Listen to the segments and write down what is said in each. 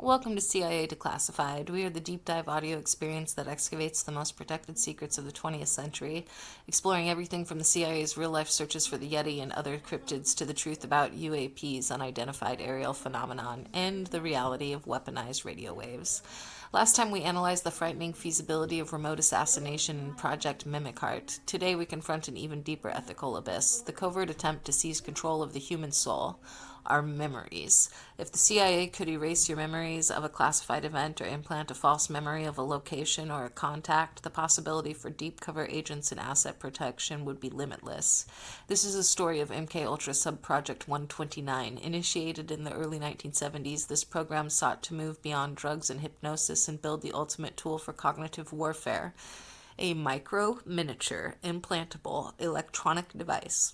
Welcome to CIA Declassified. We are the deep dive audio experience that excavates the most protected secrets of the 20th century, exploring everything from the CIA's real-life searches for the Yeti and other cryptids to the truth about UAP's unidentified aerial phenomenon and the reality of weaponized radio waves. Last time we analyzed the frightening feasibility of remote assassination in Project Mimic Heart. Today we confront an even deeper ethical abyss, the covert attempt to seize control of the human soul. Our memories. If the CIA could erase your memories of a classified event or implant a false memory of a location or a contact, the possibility for deep cover agents and asset protection would be limitless. This is a story of MK Ultra Subproject 129. Initiated in the early 1970s, this program sought to move beyond drugs and hypnosis and build the ultimate tool for cognitive warfare, a miniature, implantable electronic device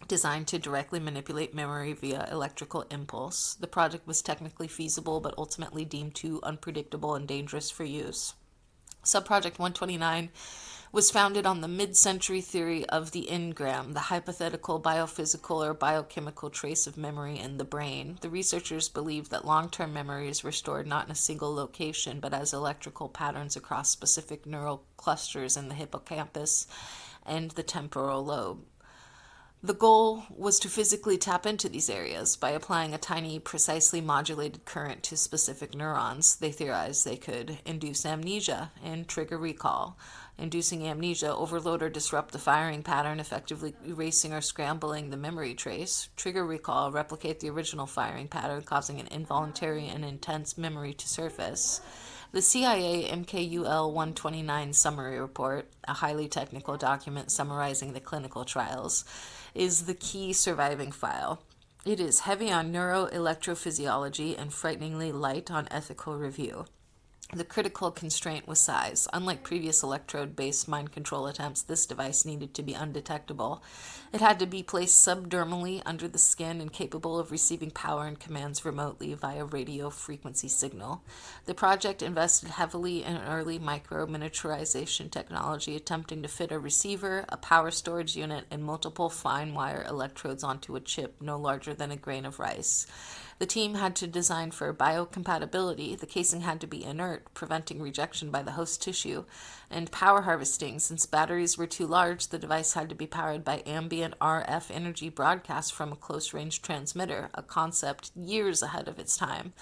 designed to directly manipulate memory via electrical impulse. The project was technically feasible, but ultimately deemed too unpredictable and dangerous for use. Subproject 129 was founded on the mid-century theory of the engram, the hypothetical biophysical or biochemical trace of memory in the brain. The researchers believed that long-term memories were stored not in a single location, but as electrical patterns across specific neural clusters in the hippocampus and the temporal lobe. The goal was to physically tap into these areas by applying a tiny, precisely modulated current to specific neurons. They theorized they could induce amnesia and trigger recall. Inducing amnesia, overload or disrupt the firing pattern, effectively erasing or scrambling the memory trace. Trigger recall, replicate the original firing pattern, causing an involuntary and intense memory to surface. The CIA MKUL 129 Summary Report, a highly technical document summarizing the clinical trials, is the key surviving file. It is heavy on neuroelectrophysiology and frighteningly light on ethical review. The critical constraint was size. Unlike previous electrode-based mind control attempts, this device needed to be undetectable. It had to be placed subdermally under the skin and capable of receiving power and commands remotely via radio frequency signal. The project invested heavily in early micro-miniaturization technology, attempting to fit a receiver, a power storage unit, and multiple fine wire electrodes onto a chip no larger than a grain of rice. The team had to design for biocompatibility. The casing had to be inert, preventing rejection by the host tissue, and power harvesting. Since batteries were too large, the device had to be powered by ambient RF energy broadcast from a close-range transmitter, a concept years ahead of its time.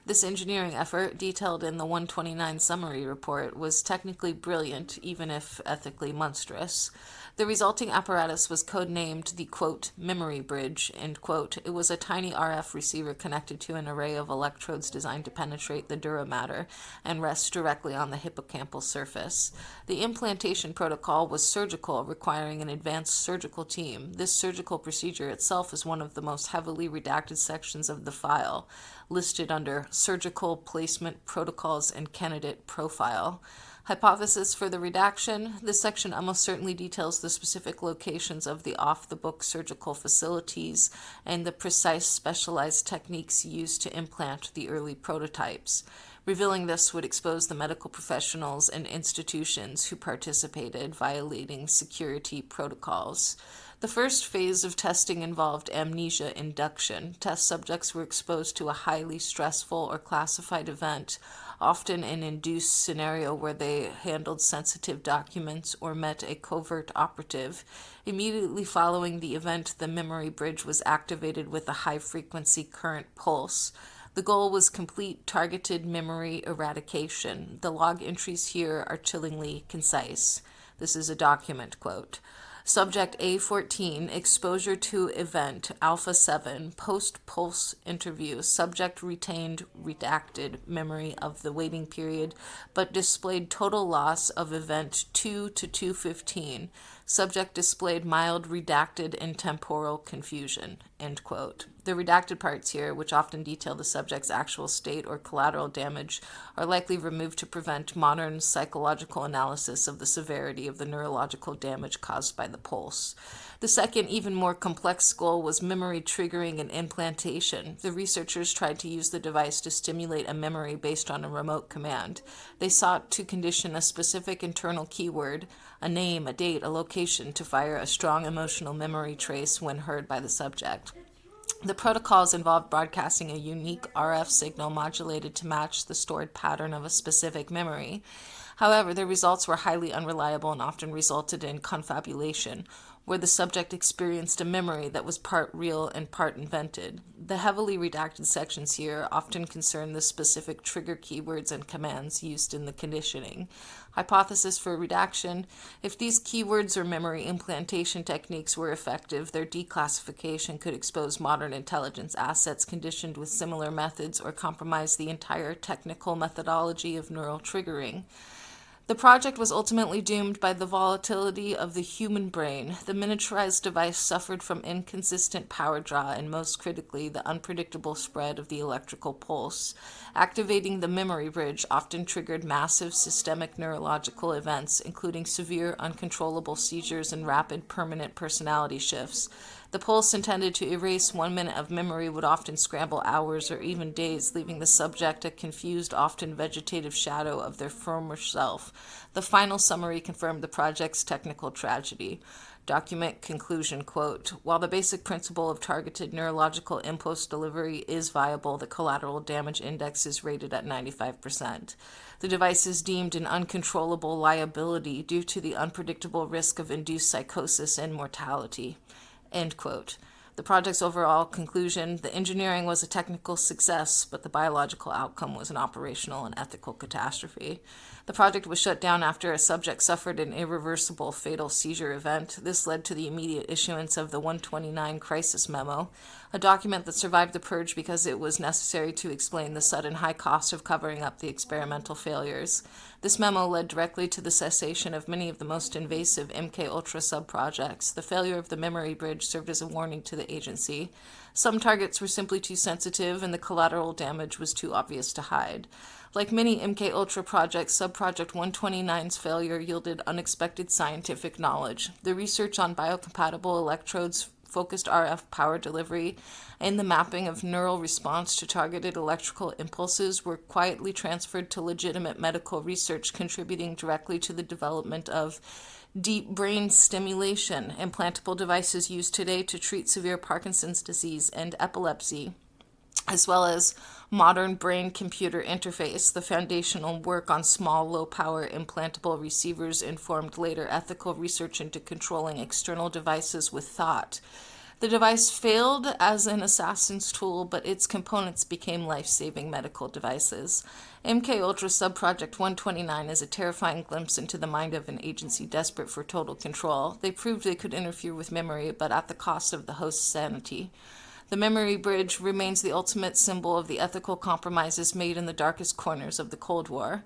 This engineering effort, detailed in the 129 Summary Report, was technically brilliant, even if ethically monstrous. The resulting apparatus was codenamed the, quote, memory bridge, end quote. It was a tiny RF receiver connected to an array of electrodes designed to penetrate the dura mater and rest directly on the hippocampal surface. The implantation protocol was surgical, requiring an advanced surgical team. This surgical procedure itself is one of the most heavily redacted sections of the file, listed under Surgical Placement Protocols and Candidate Profile. Hypothesis for the redaction. This section almost certainly details the specific locations of the off-the-book surgical facilities and the precise specialized techniques used to implant the early prototypes. Revealing this would expose the medical professionals and institutions who participated, violating security protocols. The first phase of testing involved amnesia induction. Test subjects were exposed to a highly stressful or classified event, often an induced scenario where they handled sensitive documents or met a covert operative. Immediately following the event, the memory bridge was activated with a high-frequency current pulse. The goal was complete targeted memory eradication. The log entries here are chillingly concise. This is a document quote. Subject A14, exposure to event, Alpha 7, post-pulse interview. Subject retained redacted memory of the waiting period, but displayed total loss of event 2 to 215. Subject displayed mild redacted and temporal confusion, end quote. The redacted parts here, which often detail the subject's actual state or collateral damage, are likely removed to prevent modern psychological analysis of the severity of the neurological damage caused by the pulse. The second, even more complex goal was memory triggering and implantation. The researchers tried to use the device to stimulate a memory based on a remote command. They sought to condition a specific internal keyword, a name, a date, a location, to fire a strong emotional memory trace when heard by the subject. The protocols involved broadcasting a unique RF signal modulated to match the stored pattern of a specific memory. However, the results were highly unreliable and often resulted in confabulation, where the subject experienced a memory that was part real and part invented. The heavily redacted sections here often concern the specific trigger keywords and commands used in the conditioning. Hypothesis for redaction: if these keywords or memory implantation techniques were effective, their declassification could expose modern intelligence assets conditioned with similar methods or compromise the entire technical methodology of neural triggering. The project was ultimately doomed by the volatility of the human brain. The miniaturized device suffered from inconsistent power draw and, most critically, the unpredictable spread of the electrical pulse. Activating the memory bridge often triggered massive systemic neurological events, including severe uncontrollable seizures and rapid permanent personality shifts. The pulse intended to erase 1 minute of memory would often scramble hours or even days, leaving the subject a confused, often vegetative shadow of their former self. The final summary confirmed the project's technical tragedy. Document conclusion, quote, "While the basic principle of targeted neurological impulse delivery is viable, the collateral damage index is rated at 95%. The device is deemed an uncontrollable liability due to the unpredictable risk of induced psychosis and mortality." End quote. The project's overall conclusion: the engineering was a technical success, but the biological outcome was an operational and ethical catastrophe. The project was shut down after a subject suffered an irreversible fatal seizure event. This led to the immediate issuance of the 129 Crisis Memo, a document that survived the purge because it was necessary to explain the sudden high cost of covering up the experimental failures. This memo led directly to the cessation of many of the most invasive MK-Ultra subprojects. The failure of the memory bridge served as a warning to the agency. Some targets were simply too sensitive, and the collateral damage was too obvious to hide. Like many MK-Ultra projects, Subproject 129's failure yielded unexpected scientific knowledge. The research on biocompatible electrodes, focused RF power delivery, and the mapping of neural response to targeted electrical impulses were quietly transferred to legitimate medical research, contributing directly to the development of deep brain stimulation, implantable devices used today to treat severe Parkinson's disease and epilepsy, as well as modern brain-computer interface. The foundational work on small, low-power implantable receivers informed later ethical research into controlling external devices with thought. The device failed as an assassin's tool, but its components became life-saving medical devices. MK-Ultra Subproject 129 is a terrifying glimpse into the mind of an agency desperate for total control. They proved they could interfere with memory, but at the cost of the host's sanity. The memory bridge remains the ultimate symbol of the ethical compromises made in the darkest corners of the Cold War.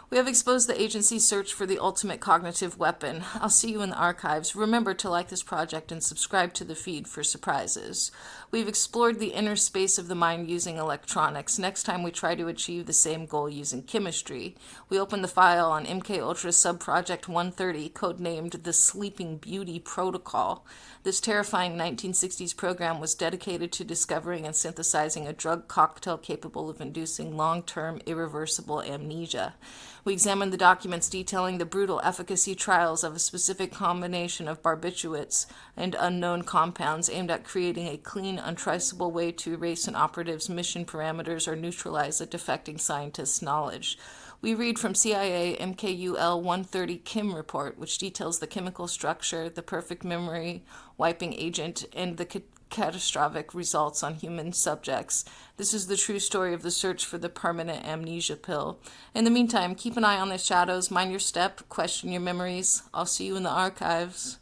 We have exposed the agency's search for the ultimate cognitive weapon. I'll see you in the archives. Remember to like this project and subscribe to the feed for surprises. We've explored the inner space of the mind using electronics. Next time we try to achieve the same goal using chemistry. We open the file on MK-Ultra Subproject 130, codenamed the Sleeping Beauty Protocol. This terrifying 1960s program was dedicated to discovering and synthesizing a drug cocktail capable of inducing long-term irreversible amnesia. We examined the documents detailing the brutal efficacy trials of a specific combination of barbiturates and unknown compounds aimed at creating a clean, untraceable way to erase an operative's mission parameters or neutralize a defecting scientist's knowledge. We read from CIA MKUL 130 Kim report, which details the chemical structure, the perfect memory wiping agent, and the catastrophic results on human subjects. This is the true story of the search for the permanent amnesia pill. In the meantime, keep an eye on the shadows, mind your step, question your memories. I'll see you in the archives.